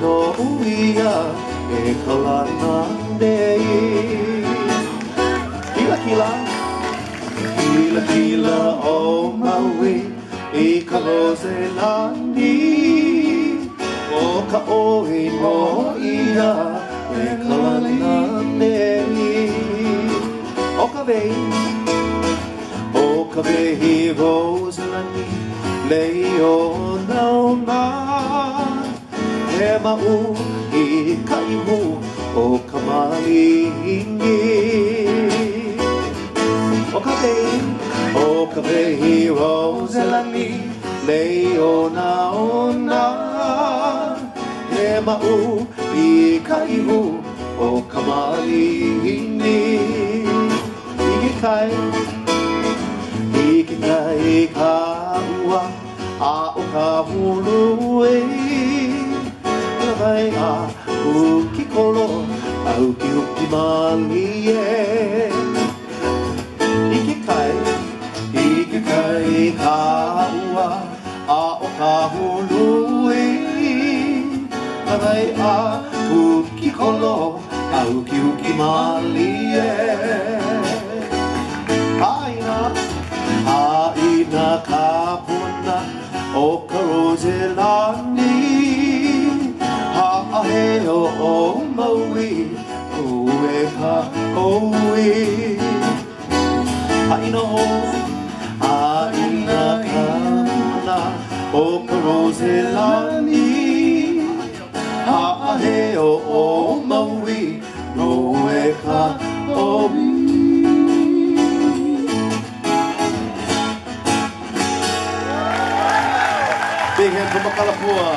no uia e kalana nei. Kila kila, kila kila o Maui e kalose lani. O ka oi no ia e kalana nei. O ka vehi rose lani leo nau na. He mau i ka imu o ka malihingi. O ka vehi rose lani leo nau na. He mau i ka imu o ka malihingi. Ike kai ka ua a o ka hulu e. Vai a uki kolo a uki mali e. Ike kai ka ua a o ka hulu e. Vai a uki kolo a uki mali e. Haina ka puna o ka rose lani. Ha'aheo o Maui ue ka oui. Haina ka puna o ka rose lani. Ha'aheo o Maui ue ka oui. Big hand from Makalapua.